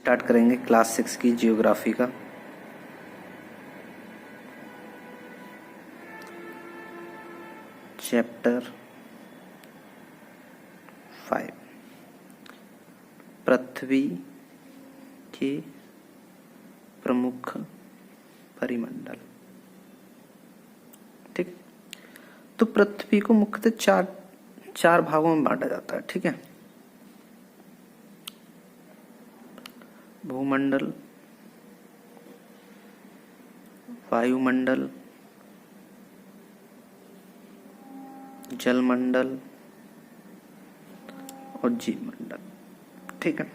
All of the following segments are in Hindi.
स्टार्ट करेंगे क्लास 6 की जियोग्राफी का। चैप्टर 5 पृथ्वी के प्रमुख परिमंडल। ठीक, तो पृथ्वी को मुख्यतः चार भागों में बांटा जाता है। ठीक है, भूमंडल, वायुमंडल, जलमंडल और जीवमंडल। ठीक है,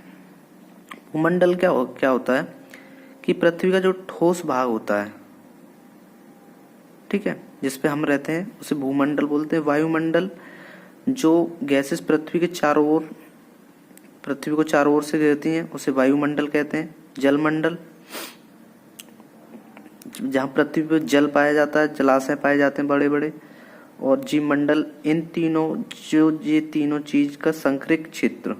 भूमंडल क्या होता है कि पृथ्वी का जो ठोस भाग होता है, ठीक है, जिसपे हम रहते हैं उसे भूमंडल बोलते हैं। वायुमंडल जो गैसेस पृथ्वी को चारों ओर से घेरती हैं उसे वायुमंडल कहते हैं। जलमंडल जहाँ पृथ्वी पर जल पाया जाता है, जलाशय पाए जाते हैं बड़े बड़े। और जीवमंडल ये तीनों चीज का संक्रिक क्षेत्र।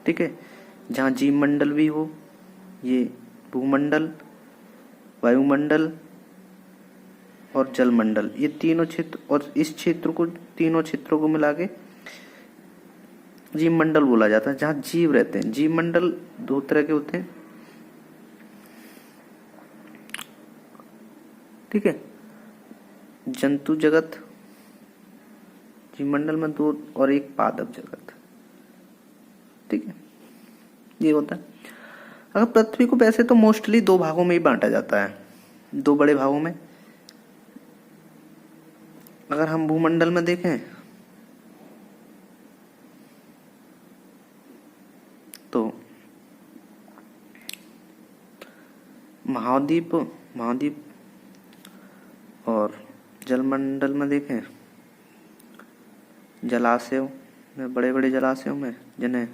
ठीक है, जहाँ जीवमंडल भी हो, ये भूमंडल, वायुमंडल और जलमंडल, ये तीनों क्षेत्र, और इस तीनों क्षेत्रों को मिला के जीवमंडल बोला जाता है, जहाँ जीव रहते हैं। जीवमंडल दो तरह के होते हैं। ठीक है, जंतु जगत जीवमंडल में दो, और एक पादप जगत। ठीक है, ये होता है। अगर पृथ्वी को वैसे तो मोस्टली दो भागों में ही बांटा जाता है, दो बड़े भागों में। अगर हम भूमंडल में देखें तो महाद्वीप और जलमंडल में देखें जलाशयों में, बड़े बड़े जलाशयों में, जिन्हें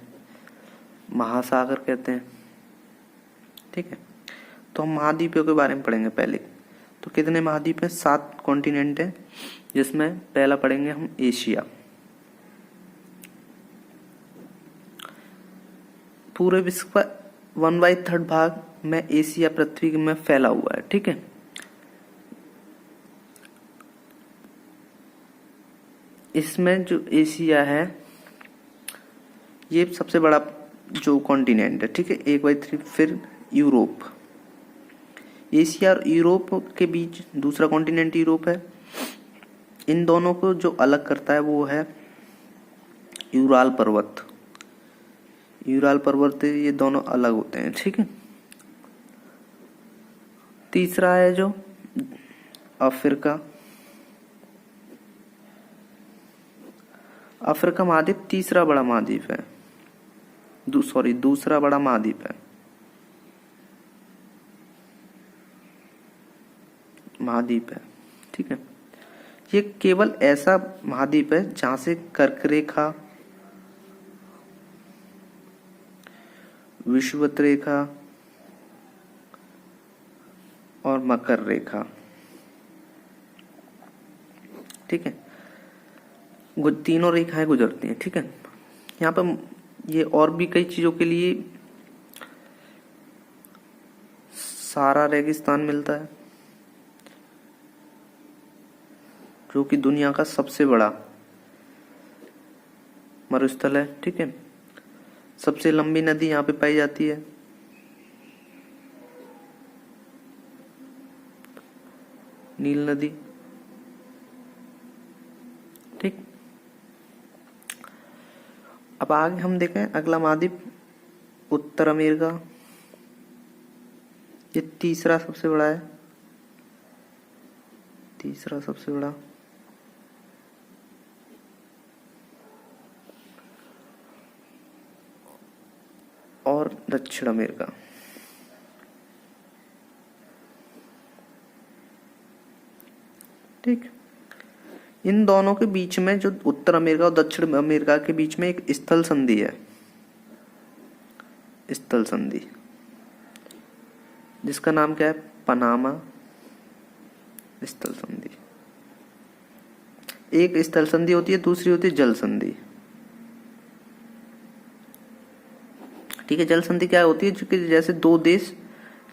महासागर कहते हैं। ठीक है, तो हम महाद्वीपों के बारे में पढ़ेंगे पहले। तो कितने महाद्वीप हैं? 7 कॉन्टिनेंट हैं, जिसमें पहला पढ़ेंगे हम एशिया। पूरे विश्व का 1/3 भाग में एशिया पृथ्वी में फैला हुआ है। ठीक है, इसमें जो एशिया है ये सबसे बड़ा जो कॉन्टिनेंट है। ठीक है, 1/3। फिर यूरोप, एशिया और यूरोप के बीच दूसरा कॉन्टिनेंट यूरोप है। इन दोनों को जो अलग करता है वो है यूराल पर्वत। ये दोनों अलग होते हैं। ठीक है, तीसरा है जो अफ्रीका महाद्वीप तीसरा बड़ा महाद्वीप है। दूसरा बड़ा महाद्वीप है। ठीक है, ये केवल ऐसा महाद्वीप है जहां से कर्क रेखा, विषुवत रेखा और मकर रेखा, ठीक है, तीनों रेखाएं गुजरती हैं। ठीक है, यहाँ पर ये और भी कई चीजों के लिए सारा रेगिस्तान मिलता है, जो कि दुनिया का सबसे बड़ा मरुस्थल है। ठीक है, सबसे लंबी नदी यहाँ पे पाई जाती है, नील नदी। ठीक, अब आगे हम देखें अगला महाद्वीप उत्तर अमेरिका। ये तीसरा सबसे बड़ा है, और दक्षिण अमेरिका। ठीक, इन दोनों के बीच में जो उत्तर अमेरिका और दक्षिण अमेरिका के बीच में एक स्थल संधि है, जिसका नाम क्या है? पनामा स्थल संधि। एक स्थल संधि होती है, दूसरी होती है जल संधि। ठीक है। जल संधि क्या होती है? क्योंकि जैसे दो देश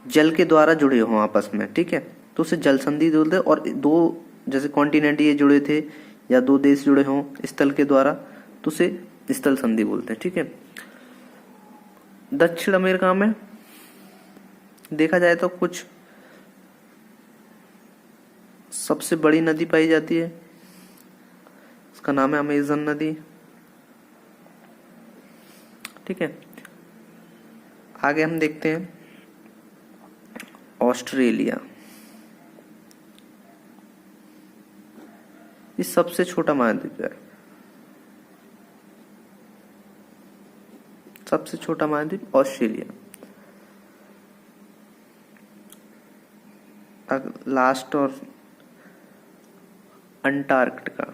जल के द्वारा जुड़े हों आपस में, ठीक है, तो उसे जल संधि बोलते हैं। और दो जैसे कॉन्टिनेंट ये जुड़े थे या दो देश जुड़े हों स्थल के द्वारा, तो उसे स्थल संधि बोलते हैं, ठीक है। दक्षिण अमेरिका में देखा जाए तो कुछ सबसे बड़ी नदी पाई जाती है, उसका नाम है अमेजन नदी, ठीक है। आगे हम देखते हैं ऑस्ट्रेलिया। ये सबसे छोटा महाद्वीप है, सबसे छोटा महाद्वीप ऑस्ट्रेलिया। लास्ट और अंटार्कटिका,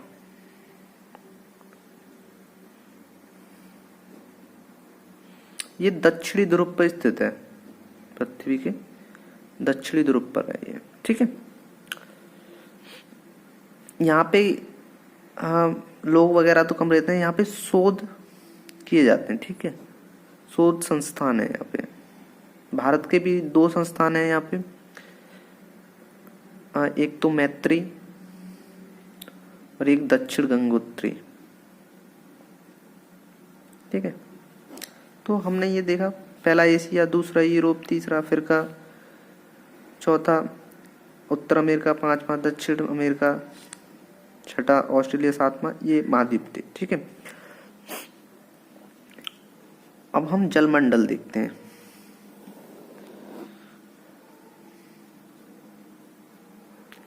ये दक्षिणी ध्रुव पर स्थित है, पृथ्वी के दक्षिणी ध्रुव पर है ये, ठीक है। यहाँ पे लोग वगैरह तो कम रहते हैं, यहाँ पे शोध किए जाते हैं, ठीक है। शोध संस्थान है यहाँ पे, भारत के भी 2 संस्थान है यहाँ पे, एक तो मैत्री और एक दक्षिण गंगोत्री, ठीक है। तो हमने ये देखा, पहला एशिया, दूसरा यूरोप, तीसरा अफ्रीका, चौथा उत्तर अमेरिका, पांचवा दक्षिण अमेरिका, छठा ऑस्ट्रेलिया, सातवां ये महाद्वीप थे, ठीक है। अब हम जलमंडल देखते हैं,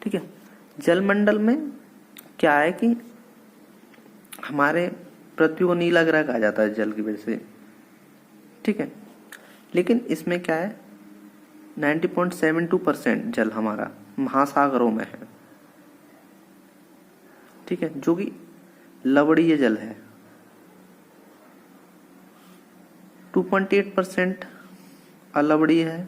ठीक है। जलमंडल में क्या है कि हमारे पृथ्वी को नीला ग्रह कहा जाता है जल की वजह से, ठीक है। लेकिन इसमें क्या है, 90.72% जल हमारा महासागरों में है, ठीक है, जो कि लवणीय जल है। 2.8% अलवणीय है।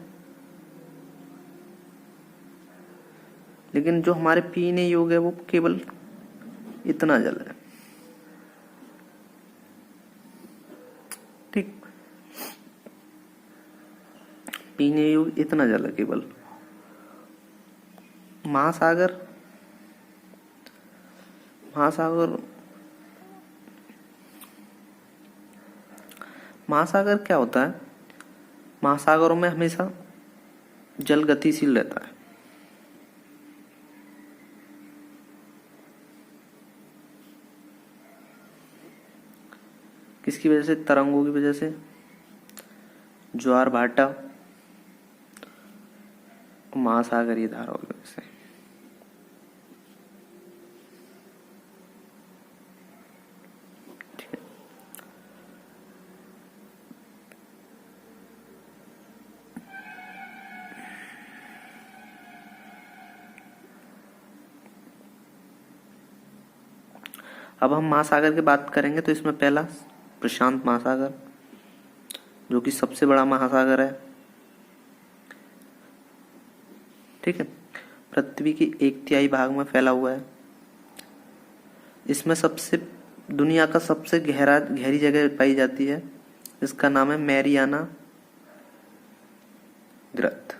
लेकिन जो हमारे पीने योग्य है वो केवल इतना जल है, ठीक, पीने योग्य इतना जल है केवल। महासागर, महासागर महासागर क्या होता है? महासागरों में हमेशा जल गतिशील रहता है, किसकी वजह से? तरंगों की वजह से, ज्वार भाटा, महासागरीय धाराओं की वजह से, ठीक है। अब हम महासागर की बात करेंगे तो इसमें पहला प्रशांत महासागर, जो कि सबसे बड़ा महासागर है, ठीक है। पृथ्वी की 1/3 भाग में फैला हुआ है। इसमें सबसे दुनिया का सबसे गहरी जगह पाई जाती है, इसका नाम है मैरियाना ग्रत,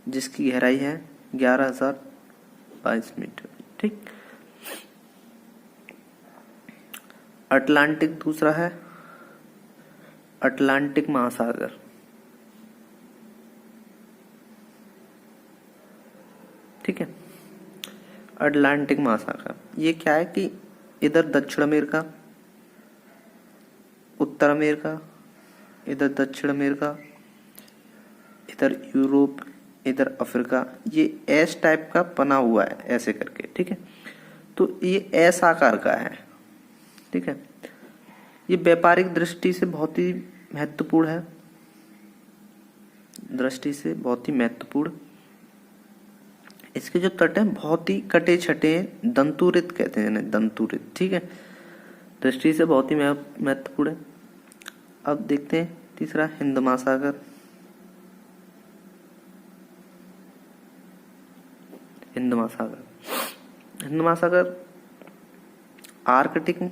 जिसकी गहराई है 11,022 मीटर, ठीक। अटलांटिक दूसरा है, अटलांटिक महासागर, ठीक है। अटलांटिक महासागर ये क्या है कि इधर दक्षिण अमेरिका, उत्तर अमेरिका, इधर दक्षिण अमेरिका, इधर यूरोप, इधर अफ्रीका, ये एस टाइप का बना हुआ है ऐसे करके, ठीक है। तो ये एस आकार का है, ठीक है। ये व्यापारिक दृष्टि से बहुत ही महत्वपूर्ण है, दृष्टि से बहुत ही महत्वपूर्ण। इसके जो तट हैं बहुत ही कटे छटे हैं, दंतुरित कहते हैं इन्हें, दंतुरित, ठीक है, दृष्टि से बहुत ही महत्वपूर्ण है। अब देखते हैं तीसरा हिंद महासागर। हिंद महासागर, हिंद महासागर आर्कटिक,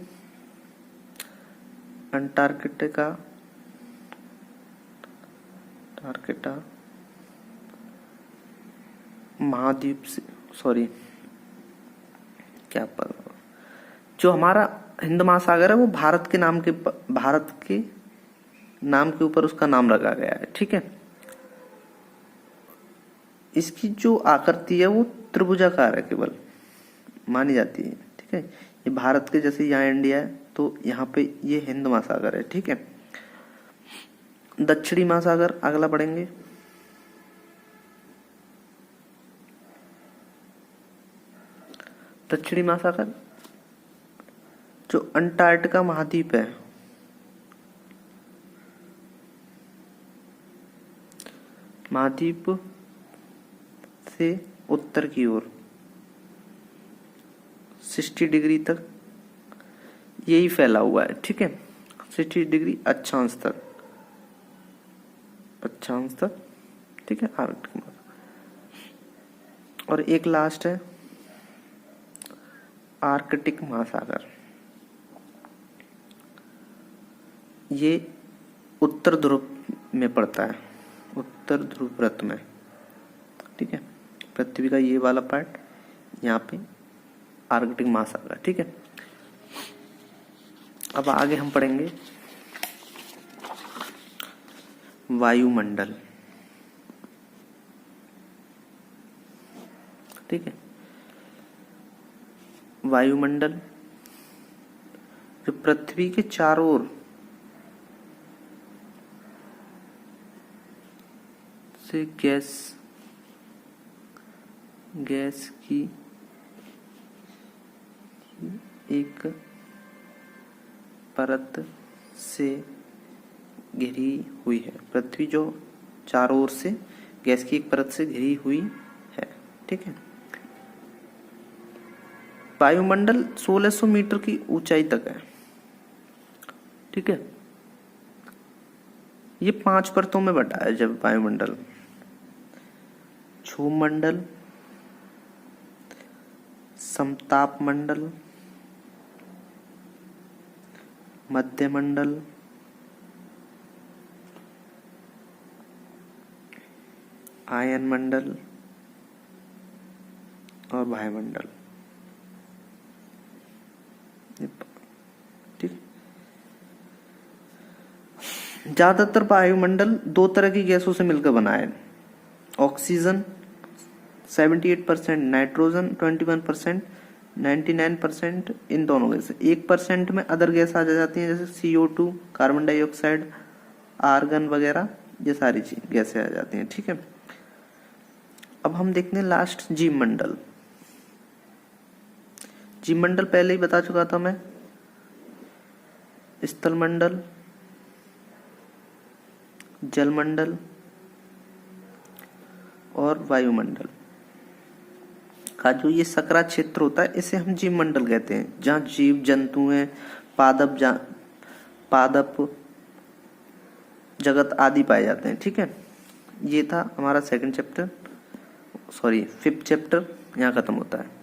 अंटार्कटिका, अंटार्कटिका महाद्वीप से, सॉरी क्या पर, जो हमारा हिंद महासागर है वो भारत के नाम के ऊपर उसका नाम रखा गया है। ठीक है, इसकी जो आकृति है वो त्रिभुजाकार है, केवल मानी जाती है। ठीक है, ये भारत के जैसे यहाँ इंडिया है तो यहाँ पे ये हिंद महासागर है। ठीक है, दक्षिणी महासागर अगला पढ़ेंगे। दक्षिणी महासागर जो अंटार्कटिका महाद्वीप है, महाद्वीप से उत्तर की ओर 60 डिग्री तक यही फैला हुआ है। ठीक है, 60 डिग्री अक्षांश तक, ठीक है, आर्कटिक। और एक लास्ट है आर्कटिक महासागर, ये उत्तर ध्रुव में पड़ता है, उत्तर ध्रुव व्रत में। ठीक है, पृथ्वी का ये वाला पार्ट यहाँ पे आर्कटिक महासागर। ठीक है, अब आगे हम पढ़ेंगे वायुमंडल। ठीक है, वायुमंडल जो पृथ्वी के चारों ओर से गैस की एक परत से घिरी हुई है। पृथ्वी जो चारों ओर से गैस की एक परत से घिरी हुई है। ठीक है, वायुमंडल 1600 मीटर की ऊंचाई तक है। ठीक है, ये 5 परतों में बटा है। जब वायुमंडल क्षोभमंडल, समताप मंडल, मध्यमंडल, आयन मंडल और वायुमंडल। ठीक, ज्यादातर वायुमंडल 2 तरह की गैसों से मिलकर बना है। ऑक्सीजन 78%, नाइट्रोजन 21%, 99% इन दोनों गैस। 1% में अदर गैस आ जाती हैं, जैसे CO2, कार्बन डाइऑक्साइड, आर्गन वगैरह, ये सारी चीज गैसें आ जाती हैं। ठीक है, अब हम देखते हैं लास्ट जीव मंडल। जीव मंडल पहले ही बता चुका था मैं, स्थल मंडल, जल मंडल और वायुमंडल का जो ये सकरा क्षेत्र होता है इसे हम जीव मंडल कहते हैं, जहाँ जीव जंतु हैं, पादप जगत आदि पाए जाते हैं। ठीक है, ये था हमारा 5th चैप्टर, यहाँ खत्म होता है।